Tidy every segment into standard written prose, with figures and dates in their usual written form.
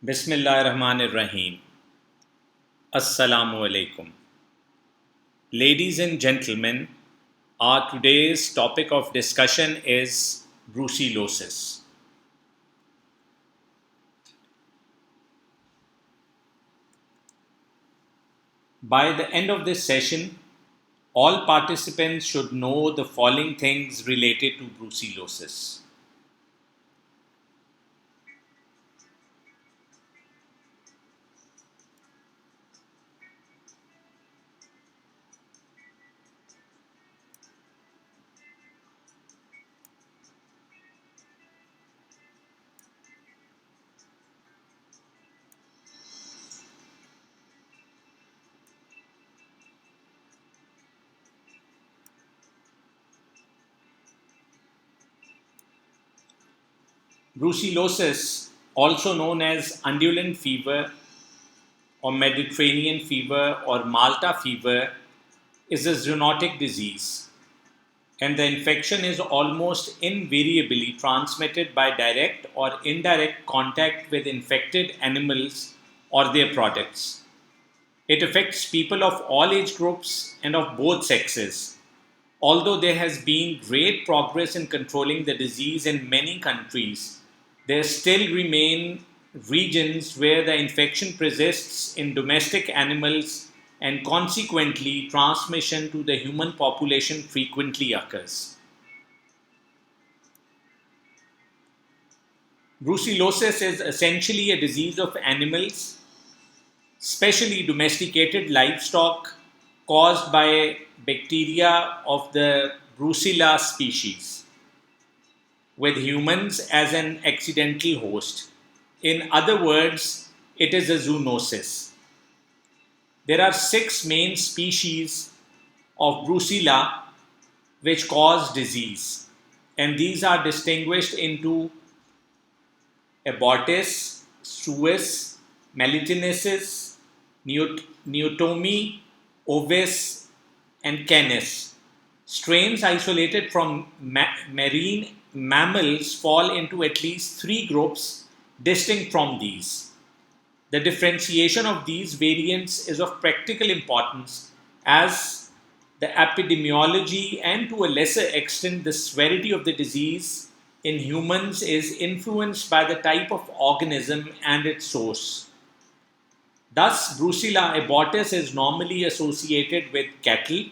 Bismillahirrahmanirrahim. Assalamu alaikum. Ladies and gentlemen, our today's topic of discussion is brucellosis. By the end of this session, all participants should know the following things related to brucellosis. Brucellosis, also known as undulant fever or Mediterranean fever or Malta fever, is a zoonotic disease, and the infection is almost invariably transmitted by direct or indirect contact with infected animals or their products. It affects people of all age groups and of both sexes. Although there has been great progress in controlling the disease in many countries, there still remain regions where the infection persists in domestic animals and consequently transmission to the human population frequently occurs. Brucellosis is essentially a disease of animals, especially domesticated livestock, caused by bacteria of the Brucella species, with humans as an accidental host. In other words, it is a zoonosis. There are six main species of Brucella which cause disease, and these are distinguished into Abortus, Suis, Melitensis, Neotomi, Ovis, and Canis. Strains isolated from marine mammals fall into at least three groups distinct from these. The differentiation of these variants is of practical importance as the epidemiology and to a lesser extent the severity of the disease in humans is influenced by the type of organism and its source. Thus, Brucella abortus is normally associated with cattle,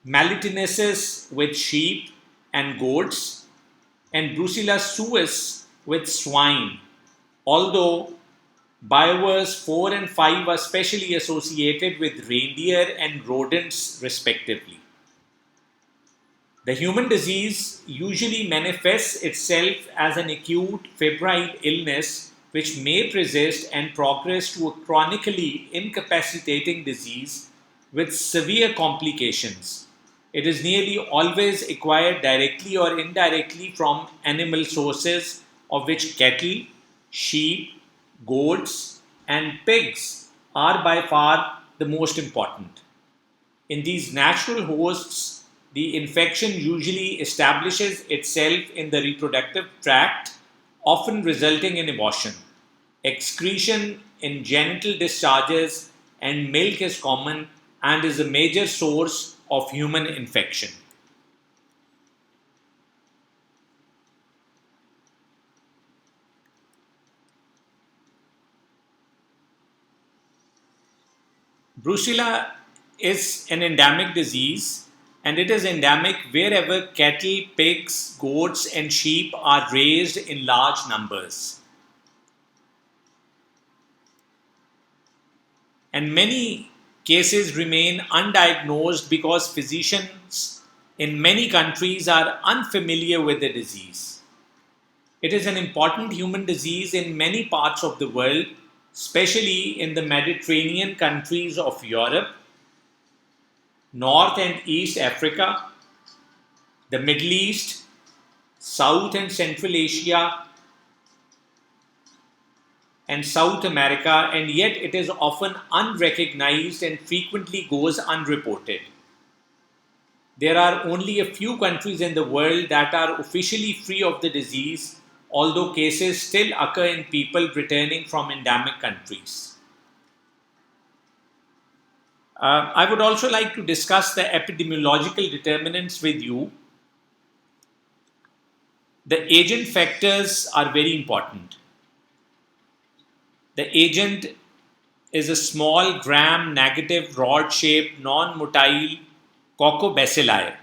Melitensis with sheep and goats, and Brucella suis with swine, although Biovers 4 and 5 are specially associated with reindeer and rodents, respectively. The human disease usually manifests itself as an acute febrile illness which may persist and progress to a chronically incapacitating disease with severe complications. It is nearly always acquired directly or indirectly from animal sources, of which cattle, sheep, goats, and pigs are by far the most important. In these natural hosts, the infection usually establishes itself in the reproductive tract, often resulting in abortion. Excretion in genital discharges and milk is common and is a major source of human infection. Brucella is an endemic disease, and it is endemic wherever cattle, pigs, goats, and sheep are raised in large numbers. And many cases remain undiagnosed because physicians in many countries are unfamiliar with the disease. It is an important human disease in many parts of the world, especially in the Mediterranean countries of Europe, North and East Africa, the Middle East, South and Central Asia, and South America, and yet it is often unrecognized and frequently goes unreported. There are only a few countries in the world that are officially free of the disease, although cases still occur in people returning from endemic countries. I would also like to discuss the epidemiological determinants with you. The agent factors are very important. The agent is a small gram-negative rod-shaped non-motile coccobacilli.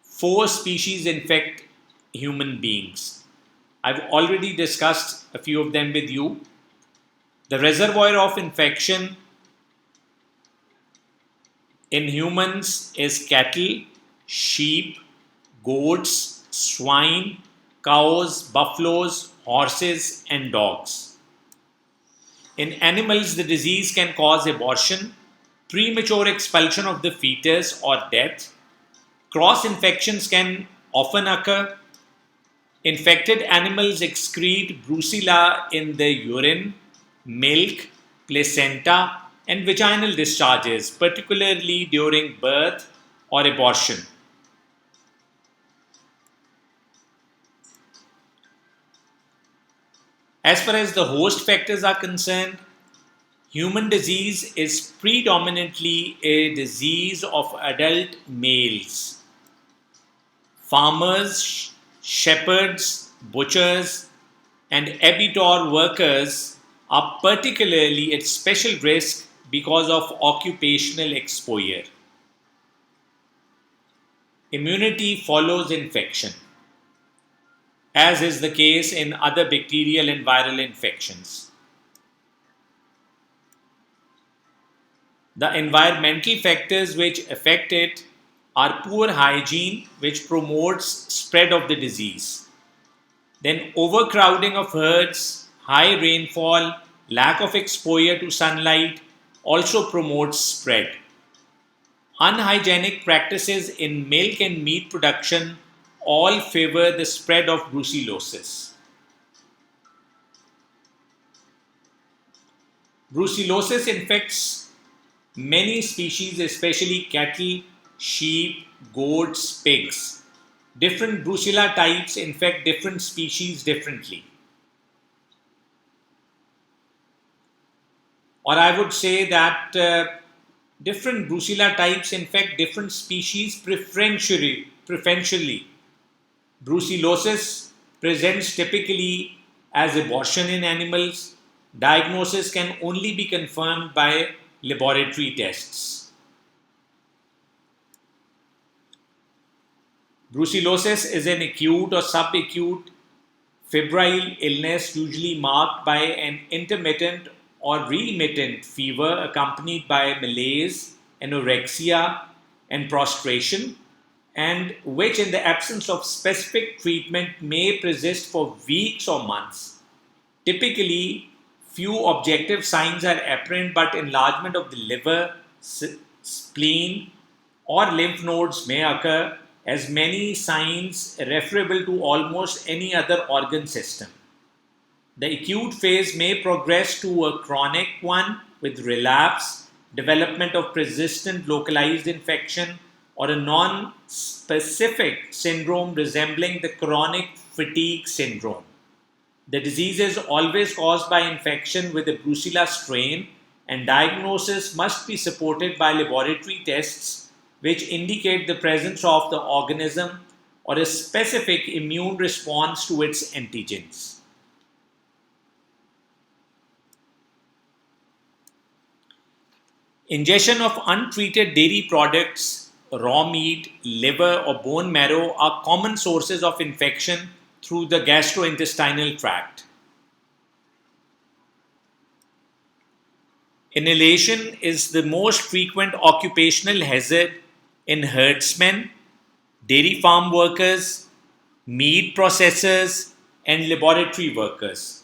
4 species infect human beings. I've already discussed a few of them with you. The reservoir of infection in humans is cattle, sheep, goats, swine, cows, buffaloes, horses, and dogs. In animals, the disease can cause abortion, premature expulsion of the fetus, or death. Cross infections can often occur. Infected animals excrete brucella in the urine, milk, placenta, and vaginal discharges, particularly during birth or abortion. As far as the host factors are concerned, human disease is predominantly a disease of adult males. Farmers, shepherds, butchers, and abattoir workers are particularly at special risk because of occupational exposure. Immunity follows infection, as is the case in other bacterial and viral infections. The environmental factors which affect it are poor hygiene, which promotes spread of the disease. Then overcrowding of herds, high rainfall, lack of exposure to sunlight also promotes spread. Unhygienic practices in milk and meat production all favor the spread of brucellosis. Brucellosis infects many species, especially cattle, sheep, goats, pigs. Different brucella types infect different species differently. Or I would say that different brucella types infect different species preferentially. Brucellosis presents typically as abortion in animals. Diagnosis can only be confirmed by laboratory tests. Brucellosis is an acute or subacute febrile illness usually marked by an intermittent or remittent fever accompanied by malaise, anorexia, and prostration, and which, in the absence of specific treatment, may persist for weeks or months. Typically, few objective signs are apparent, but enlargement of the liver, spleen, or lymph nodes may occur, as many signs referable to almost any other organ system. The acute phase may progress to a chronic one with relapse, development of persistent localized infection, or a non specific syndrome resembling the chronic fatigue syndrome. The disease is always caused by infection with the Brucella strain, and diagnosis must be supported by laboratory tests which indicate the presence of the organism or a specific immune response to its antigens. Ingestion of untreated dairy products, raw meat, liver, or bone marrow are common sources of infection through the gastrointestinal tract. Inhalation is the most frequent occupational hazard in herdsmen, dairy farm workers, meat processors, and laboratory workers.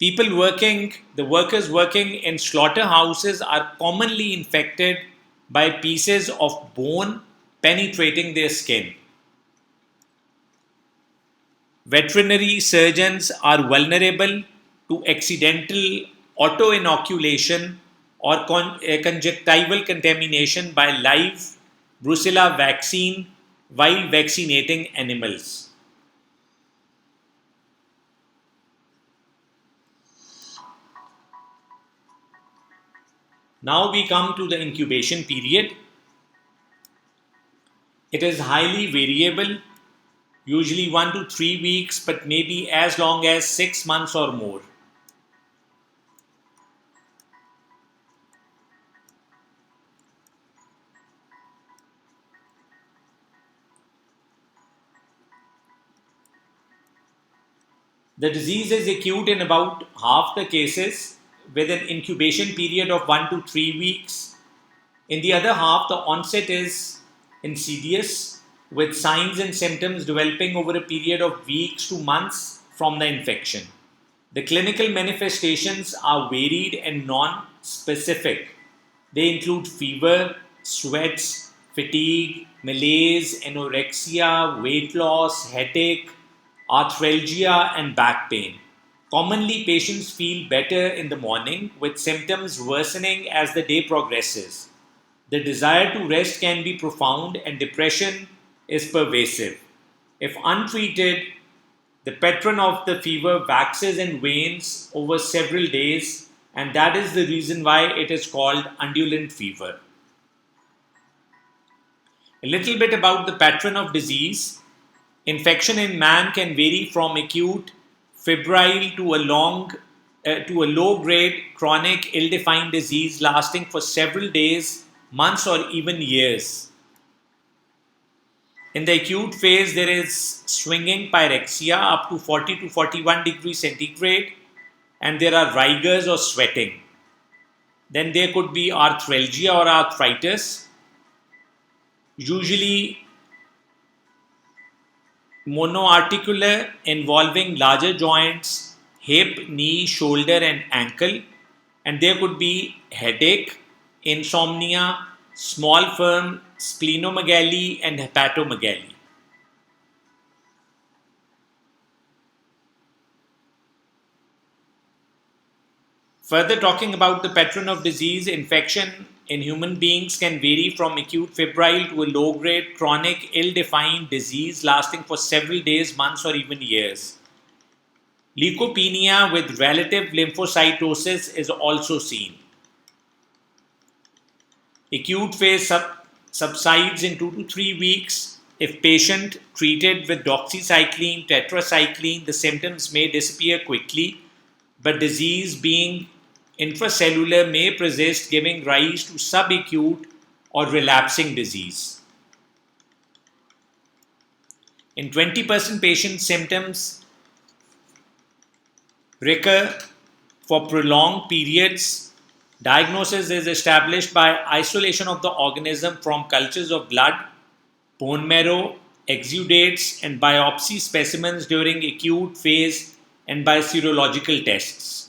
The workers working in slaughterhouses are commonly infected by pieces of bone penetrating their skin. Veterinary surgeons are vulnerable to accidental auto-inoculation or conjunctival contamination by live brucella vaccine while vaccinating animals. Now we come to the incubation period. It is highly variable, usually 1 to 3 weeks, but maybe as long as 6 months or more. The disease is acute in about half the cases with an incubation period of 1 to 3 weeks. In the other half, the onset is insidious with signs and symptoms developing over a period of weeks to months from the infection. The clinical manifestations are varied and non specific. They include fever, sweats, fatigue, malaise, anorexia, weight loss, headache, arthralgia, and back pain. Commonly, patients feel better in the morning with symptoms worsening as the day progresses. The desire to rest can be profound and depression is pervasive. If untreated, the pattern of the fever waxes and wanes over several days, and that is the reason why it is called undulant fever. A little bit about the pattern of disease. Infection in man can vary from acute febrile to a low-grade chronic ill-defined disease lasting for several days, months, or even years. In the acute phase, there is swinging pyrexia up to 40 to 41 degrees centigrade, and there are rigors or sweating. Then there could be arthralgia or arthritis, usually monoarticular, involving larger joints, hip, knee, shoulder, and ankle. And there could be headache, insomnia, small firm, splenomegaly, and hepatomegaly. Further talking about the pattern of disease, infection in human beings can vary from acute febrile to a low grade chronic ill defined disease lasting for several days, months, or even years. Leukopenia with relative lymphocytosis is also seen. Acute phase subsides in 2 to 3 weeks. If patient treated with doxycycline, tetracycline, the symptoms may disappear quickly, but disease being intracellular may persist, giving rise to subacute or relapsing disease. In 20% patients, symptoms recur for prolonged periods. Diagnosis is established by isolation of the organism from cultures of blood, bone marrow, exudates, and biopsy specimens during acute phase and by serological tests.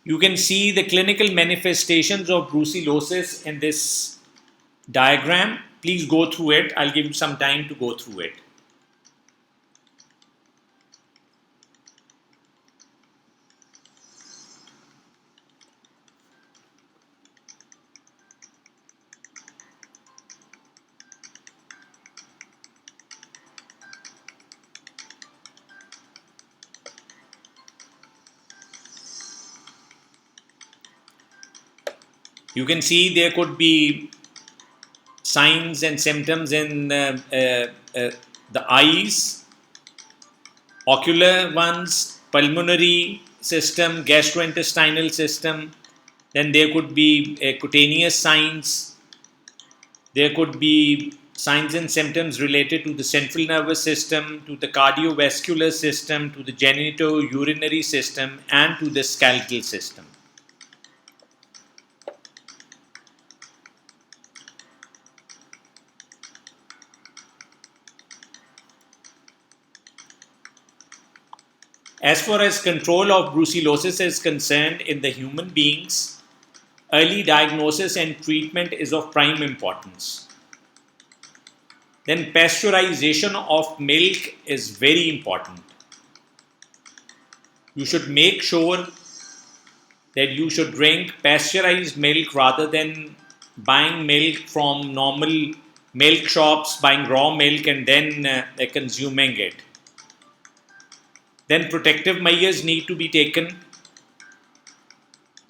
You can see the clinical manifestations of brucellosis in this diagram. Please go through it. I'll give you some time to go through it. You can see there could be signs and symptoms in the eyes, ocular ones, pulmonary system, gastrointestinal system. Then there could be cutaneous signs. There could be signs and symptoms related to the central nervous system, to the cardiovascular system, to the genitourinary system, and to the skeletal system. As far as control of brucellosis is concerned in the human beings, early diagnosis and treatment is of prime importance. Then pasteurization of milk is very important. You should make sure that you should drink pasteurized milk rather than buying milk from normal milk shops, buying raw milk and then consuming it. Then protective measures need to be taken,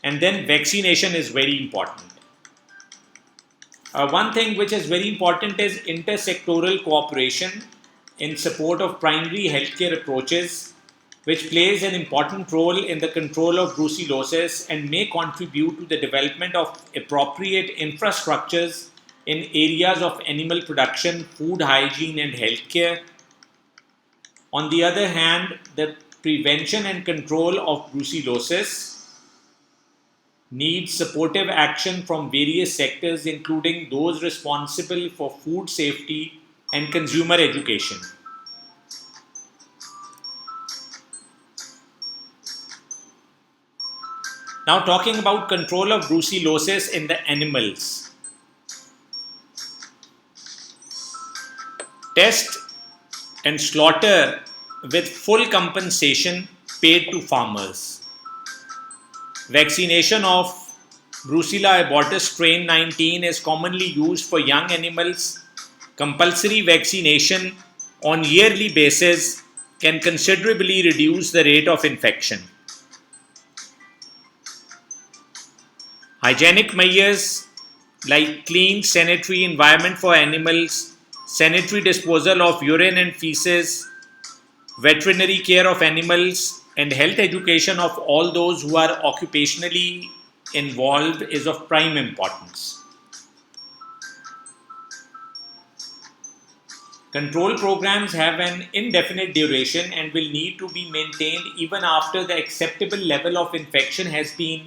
and then vaccination is very important. One thing which is very important is intersectoral cooperation in support of primary healthcare approaches, which plays an important role in the control of brucellosis and may contribute to the development of appropriate infrastructures in areas of animal production, food hygiene, and healthcare. On the other hand, the prevention and control of brucellosis needs supportive action from various sectors, including those responsible for food safety and consumer education. Now, talking about control of brucellosis in the animals. Test and slaughter with full compensation paid to farmers. Vaccination of Brucella abortus strain 19 is commonly used for young animals. Compulsory vaccination on yearly basis can considerably reduce the rate of infection. Hygienic measures like clean sanitary environment for animals, sanitary disposal of urine and feces, veterinary care of animals, and health education of all those who are occupationally involved is of prime importance. Control programs have an indefinite duration and will need to be maintained even after the acceptable level of infection has been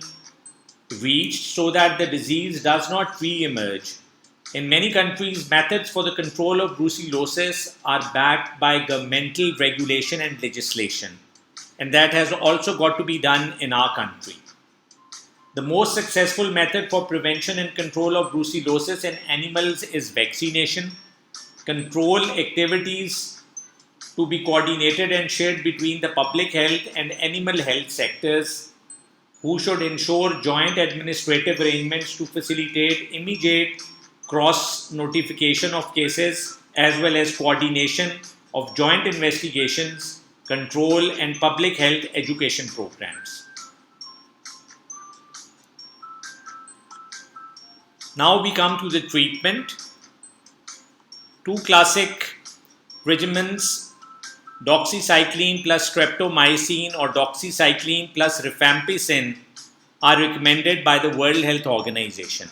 reached so that the disease does not re-emerge. In many countries, methods for the control of brucellosis are backed by governmental regulation and legislation, and that has also got to be done in our country. The most successful method for prevention and control of brucellosis in animals is vaccination. Control activities to be coordinated and shared between the public health and animal health sectors, who should ensure joint administrative arrangements to facilitate immediate cross notification of cases as well as coordination of joint investigations, control, and public health education programs. Now we come to the treatment. Two classic regimens, doxycycline plus streptomycin or doxycycline plus rifampicin, are recommended by the World Health Organization.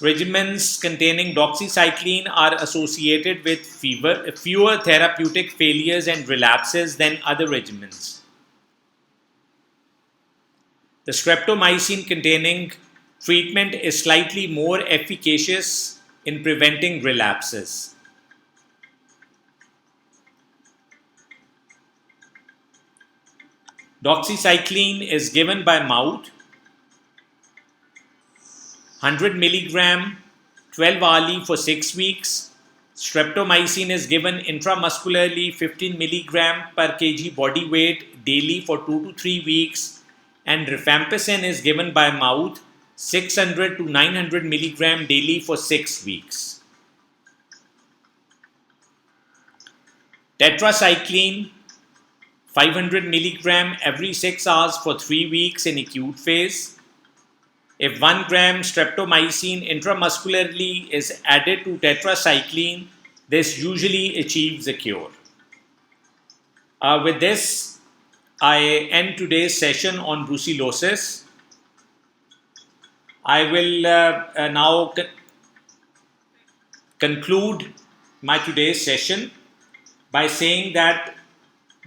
Regimens containing doxycycline are associated with fewer therapeutic failures and relapses than other regimens. The streptomycin containing treatment is slightly more efficacious in preventing relapses. Doxycycline is given by mouth, 100 milligram 12 hourly for 6 weeks. Streptomycin is given intramuscularly 15 milligram per kg body weight daily for 2 to 3 weeks, and rifampicin is given by mouth 600 to 900 milligram daily for 6 weeks. Tetracycline 500 milligram every 6 hours for 3 weeks in acute phase. If 1 gram streptomycin intramuscularly is added to tetracycline, this usually achieves a cure. With this, I end today's session on brucellosis. I will now conclude my today's session by saying that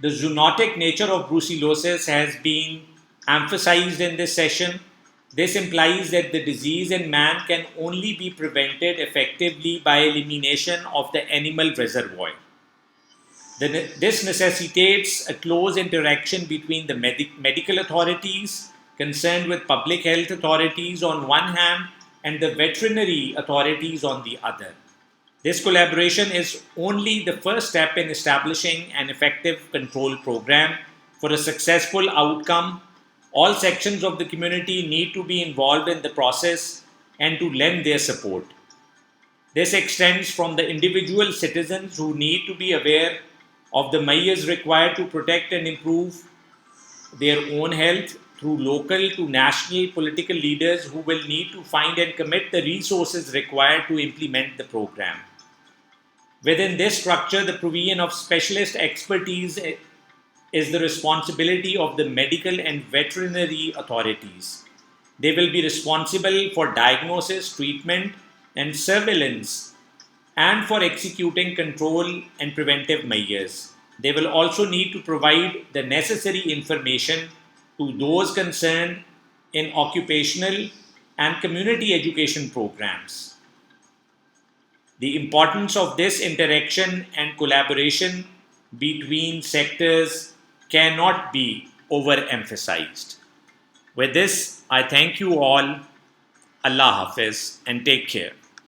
the zoonotic nature of brucellosis has been emphasized in this session. This implies that the disease in man can only be prevented effectively by elimination of the animal reservoir. This necessitates a close interaction between the medical authorities concerned with public health authorities on one hand and the veterinary authorities on the other. This collaboration is only the first step in establishing an effective control program For a successful outcome, all sections of the community need to be involved in the process and to lend their support. This extends from the individual citizens who need to be aware of the measures required to protect and improve their own health through local to national political leaders who will need to find and commit the resources required to implement the program. Within this structure, the provision of specialist expertise is the responsibility of the medical and veterinary authorities. They will be responsible for diagnosis, treatment, and surveillance, and for executing control and preventive measures. They will also need to provide the necessary information to those concerned in occupational and community education programs. The importance of this interaction and collaboration between sectors cannot be overemphasized. With this, I thank you all. Allah Hafiz and take care.